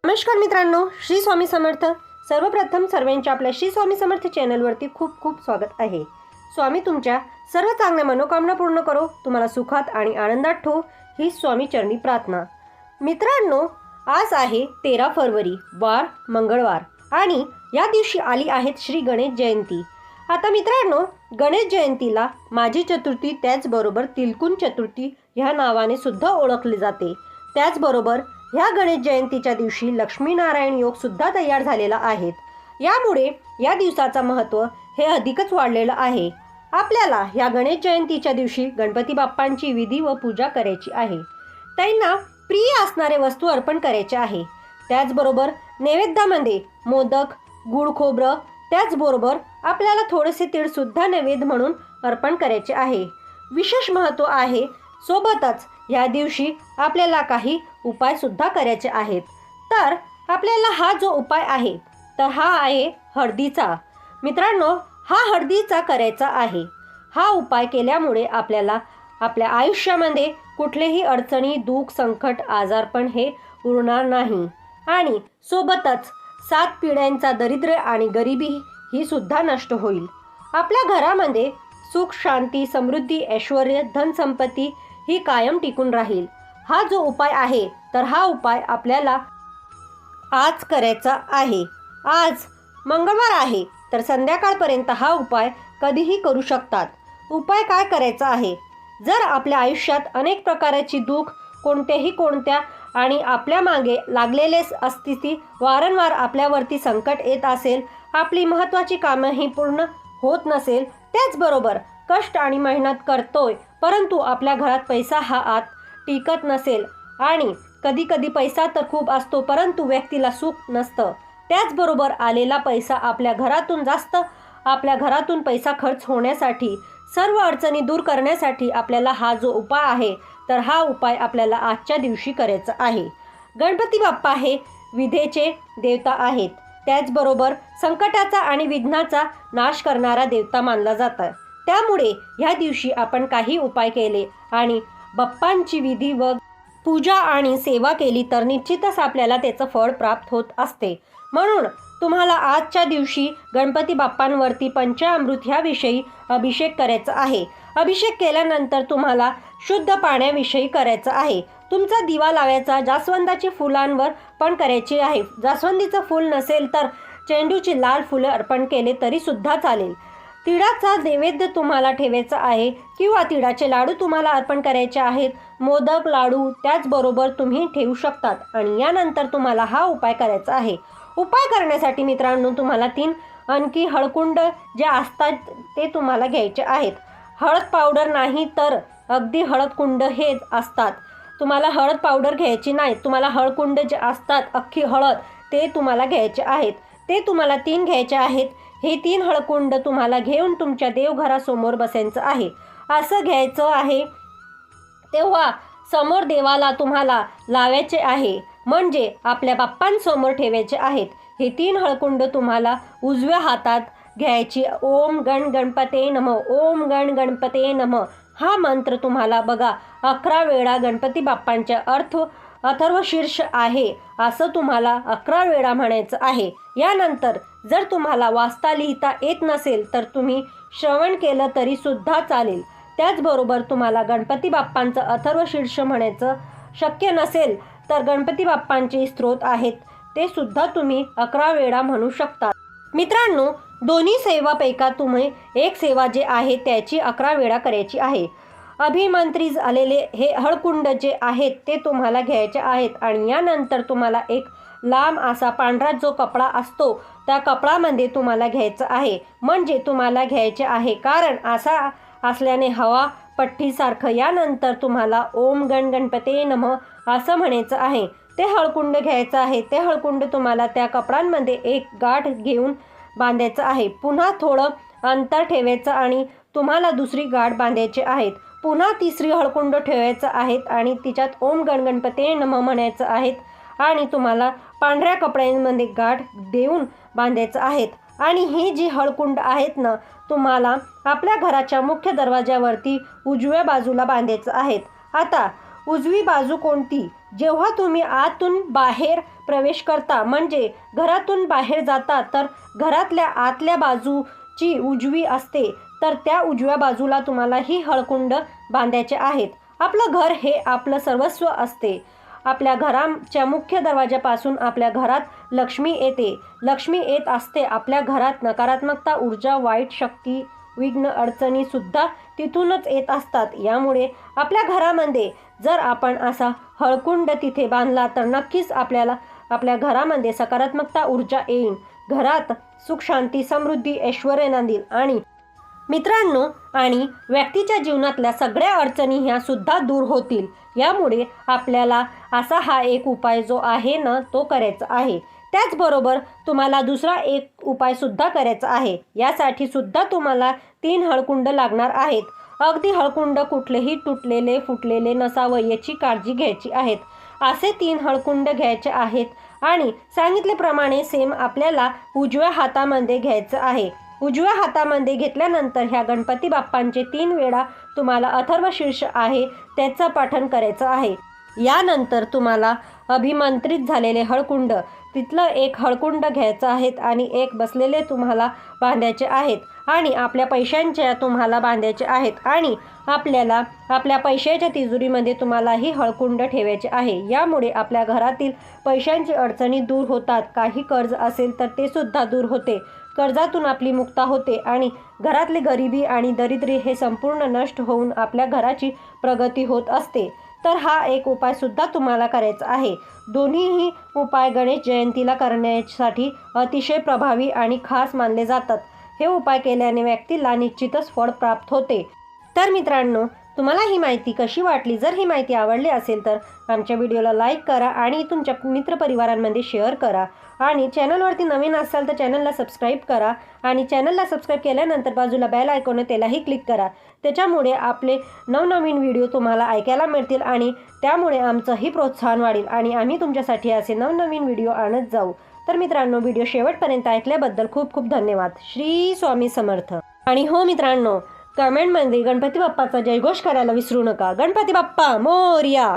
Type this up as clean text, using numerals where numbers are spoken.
नमस्कार मित्रांनो, श्री स्वामी समर्थ। सर्वप्रथम सर्वांच्या आपल्या श्री स्वामी समर्थ चॅनलवरती खूप खूप स्वागत आहे। स्वामी तुमच्या सर्व चांगल्या मनोकामना पूर्ण करो, तुम्हाला सुखात आणि आनंदात ठेवो, ही स्वामी चरणी प्रार्थना। मित्रांनो, आज आहे 13 फरवरी, वार मंगळवार आणि या दिवशी आली आहेत श्री गणेश जयंती। आता मित्रांनो, गणेश जयंतीला माझी चतुर्थी त्याचबरोबर तिलकुन चतुर्थी ह्या नावाने सुद्धा ओळखले जाते। त्याचबरोबर ह्या गणेश जयंतीच्या दिवशी लक्ष्मीनारायण योग सुद्धा तयार झालेला आहे। यामुळे या दिवसाचा महत्त्व हे अधिकच वाढलेलं आहे। आपल्याला ह्या गणेश जयंतीच्या दिवशी गणपती बाप्पांची विधी व पूजा करायची आहे। त्यांना प्रिय असणारे वस्तू अर्पण करायचे आहे। त्याचबरोबर नैवेद्यामध्ये मोदक, गुळ खोबरं, त्याचबरोबर आपल्याला थोडेसे तीळ सुद्धा नैवेद्य म्हणून अर्पण करायचे आहे। विशेष महत्त्व आहे। सोबतच या दिवशी आपल्याला काही उपाय सुद्धा करायचे आहेत। तर आपल्याला हा जो उपाय आहे तर हा आहे हळदीचा। मित्रांनो, हा हळदीचा करायचा आहे। हा उपाय केल्यामुळे आपल्याला आपल्या आयुष्यामध्ये कुठलेही अडचणी, दुःख, संकट, आजारपण हे उरणार नाही आणि सोबतच 7 पिढ्यांचा दरिद्र आणि गरिबी ही सुद्धा नष्ट होईल। आपल्या घरामध्ये सुख, शांती, समृद्धी, ऐश्वर्य, धनसंपत्ती ही कायम टिकून राहील। हा जो उपाय आहे तर हा उपाय आपल्याला आज करायचा आहे। आज मंगळवार आहे तर संध्याकाळपर्यंत हा उपाय कधीही करू शकतात। उपाय काय करायचा आहे? जर आपल्या आयुष्यात अनेक प्रकारची दुःख, कोणत्या आणि आपल्या मागे लागलेले अस्तित्व, वारंवार आपल्यावरती संकट येत असेल, आपली महत्त्वाची कामं ही पूर्ण होत नसेल, त्याचबरोबर कष्ट आणि मेहनत करतोय परंतु आपल्या घरात पैसा हा आत टिकत नसेल आणि कधी पैसा तर खूप असतो परंतु व्यक्तीला सुख नसतं, त्याचबरोबर आलेला पैसा आपल्या घरातून पैसा खर्च होण्यासाठी, सर्व अडचणी दूर करण्यासाठी आपल्याला हा जो उपाय आहे तर हा उपाय आपल्याला आजच्या दिवशी करायचा आहे। गणपती बाप्पा हे विधेचे देवता आहेत। त्याचबरोबर संकटाचा आणि विघ्नाचा नाश करणारा देवता मानला जातो। त्यामुळे ह्या दिवशी आपण काही उपाय केले आणि बाप्पांची विधी व पूजा आणि सेवा केली तर निश्चितच आपल्याला त्याचं फळ प्राप्त होत असते। म्हणून तुम्हाला आजच्या दिवशी गणपती बाप्पांवरती पंचामृत ह्याविषयी अभिषेक करायचा आहे। अभिषेक केल्यानंतर तुम्हाला शुद्ध पाण्याविषयी करायचं आहे। तुमचा दिवा लावायचा जास्वंदाच्या फुलांवर पण करायची आहे। जास्वंदीचं फूल नसेल तर चेंडूची लाल फुलं अर्पण केले तरी सुद्धा चालेल। तिळाचा नैवेद्य तुम्हाला ठेवायचा आहे किंवा तिळाचे लाडू तुम्हाला अर्पण करायचे आहेत। मोदक, लाडू त्याचबरोबर तुम्ही ठेवू शकतात आणि यानंतर तुम्हाला हा उपाय करायचा आहे। उपाय करण्यासाठी मित्रांनो तुम्हाला 3 अंकी हळकुंड जे असतात ते तुम्हाला घ्यायचे आहेत। हळद पावडर नाही तर अगदी हळद कुंड हे असतात। तुम्हाला हळद पावडर घ्यायची नाही, तुम्हाला हळकुंड जे असतात अख्खी हळद ते तुम्हाला घ्यायचे आहेत। ते तुम्हाला 3 घ्यायचे आहेत। हे 3 हळकुंड तुम्हाला घेऊन तुमच्या देवघरासमोर बसायचं आहे। असं घ्यायचं आहे तेव्हा समोर देवाला तुम्हाला लावायचे आहे, म्हणजे आपल्या बाप्पांसमोर ठेवायचे आहेत। हे 3 हळकुंड तुम्हाला उजव्या हातात घ्यायची। ओम गण गणपते नमः, ओम गण गणपते नमः हा मंत्र तुम्हाला बघा 11 वेळा गणपती बाप्पांच्या अथर्वशीर्ष आहे असं तुम्हाला 11 वेळा म्हणायचं आहे। यानंतर जर तुम्हाला वाचता लिहिता येत नसेल तर तुम्ही श्रवण केलं तरी सुद्धा चालेल। त्याचबरोबर तुम्हाला गणपती बाप्पांचं अथर्वशीर्ष म्हणायचं शक्य नसेल तर गणपती बाप्पांचे स्तोत्र आहेत ते सुद्धा तुम्ही 11 वेळा म्हणू शकता। मित्रांनो, दोन्ही सेवापैकी तुम्ही एक सेवा जे आहे त्याची 11 वेळा करायची आहे। अभिमंत्री झालेले हे हळकुंड जे आहेत ते तुम्हाला घ्यायचे आहेत आणि यानंतर तुम्हाला एक लांब असा पांढरा जो कपडा असतो त्या कपडामध्ये तुम्हाला घ्यायचं आहे, म्हणजे तुम्हाला घ्यायचे आहे कारण असा असल्याने हवा पट्टीसारखं। यानंतर तुम्हाला ओम गण गणपते नमः असं म्हणायचं आहे। ते हळकुंड घ्यायचं आहे। ते हळकुंड तुम्हाला त्या कपड्यांमध्ये एक गाठ घेऊन बांधायचं आहे। पुन्हा थोडं अंतर ठेवायचं आणि तुम्हाला दुसरी गाठ बांधायची आहेत। पुन्हा तिसरी हळकुंड ठेवायचं आहेत आणि तिच्यात ओम गण गणपते नमः म्हणायचं आहेत आणि तुम्हाला पांढऱ्या कपड्यांमध्ये गाठ देऊन बांधायचं आहेत। आणि ही जी हळकुंड आहेत ना तुम्हाला आपल्या घराच्या मुख्य दरवाजावरती उजव्या बाजूला बांधायचं आहेत। आता उजवी बाजू कोणती? जेव्हा तुम्ही आतून बाहेर प्रवेश करता म्हणजे घरातून बाहेर जाता तर घरातल्या आतल्या बाजूची उजवी असते, तर त्या उजव्या बाजूला तुम्हाला ही हळकुंड बांधायचे आहेत. आपलं घर हे आपलं सर्वस्व असते. आपल्या घराच्या मुख्य दरवाजापासून आपल्या घरात लक्ष्मी येते. लक्ष्मी येत असते. आपल्या घरात नकारात्मकता, ऊर्जा, वाईट शक्ती, विघ्न, अडचणीसुद्धा तिथूनच येत असतात. यामुळे आपल्या घरामध्ये जर आपण असा हळकुंड तिथे बांधला तर नक्कीच आपल्या घरामध्ये सकारात्मकता, ऊर्जा येईल. घरात सुख, शांती, समृद्धी, ऐश्वर्य नांदेल. आणि मित्रांनो आणि व्यक्तीच्या जीवनातल्या सगळ्या अडचणी ह्या सुद्धा दूर होतील. यामुळे आपल्याला असा हा एक उपाय जो आहे ना तो करायचा आहे. त्याचबरोबर तुम्हाला दुसरा एक उपाय सुद्धा करायचा आहे. यासाठी सुद्धा तुम्हाला 3 हळकुंड लागणार आहेत. अगदी हळकुंड कुठलेही तुटलेले फुटलेले नसावं याची काळजी घ्यायची आहेत. असे 3 हळकुंड घ्यायचे आहेत आणि सांगितल्याप्रमाणे सेम आपल्याला उजव्या हातामध्ये घ्यायचं आहे. उजव्या हातामध्ये घेतल्यानंतर ह्या गणपती बाप्पांचे 3 वेळा तुम्हाला अथर्व शीर्ष आहे त्याचं पठण करायचं आहे. यानंतर तुम्हाला अभिमंत्रित झालेले हळकुंड तिथलं एक हळकुंड घ्यायचं आहेत आणि एक बसलेले तुम्हाला बांधायचे आहेत आणि आपल्या पैशांच्या तुम्हाला बांधायचे आहेत आणि आपल्याला आपल्या पैशाच्या तिजोरीमध्ये तुम्हाला ही हळकुंड ठेवायचे आहे. यामुळे आपल्या घरातील पैशांची अडचणी दूर होतात. काही कर्ज असेल तर ते सुद्धा दूर होते. कर्जातून आपली मुक्ता होते आणि घरातली गरिबी आणि दरिद्री हे संपूर्ण नष्ट होऊन आपल्या घराची प्रगती होत असते. तर हा एक उपाय सुद्धा तुम्हाला करायचा आहे. दोन्हीही उपाय गणेश जयंतीला करण्यासाठी अतिशय प्रभावी आणि खास मानले जातात. हे उपाय केल्याने व्यक्तीला निश्चितच फळ प्राप्त होते. तर मित्रांनो, तुम्हाला ही माहिती कशी वाटली? जर ही माहिती आवडली असेल तर आमच्या व्हिडिओला लाईक करा आणि तुमच्या मित्रपरिवारांमध्ये शेअर करा आणि चॅनलवरती नवीन असाल तर चॅनलला सबस्क्राईब करा आणि चॅनलला सबस्क्राईब केल्यानंतर बाजूला बेल आयकॉन आहे त्यालाही क्लिक करा. त्याच्यामुळे आपले नवनवीन व्हिडिओ तुम्हाला ऐकायला मिळतील आणि त्यामुळे आमचंही प्रोत्साहन वाढेल आणि आम्ही तुमच्यासाठी असे नवनवीन व्हिडिओ आणत जाऊ. तर मित्रांनो, व्हिडिओ शेवटपर्यंत ऐकल्याबद्दल खूप खूप धन्यवाद. श्री स्वामी समर्थ. आणि हो मित्रांनो, कमेंटमध्ये गणपती बाप्पाचा जयघोष करायला विसरू नका. गणपती बाप्पा मोरया.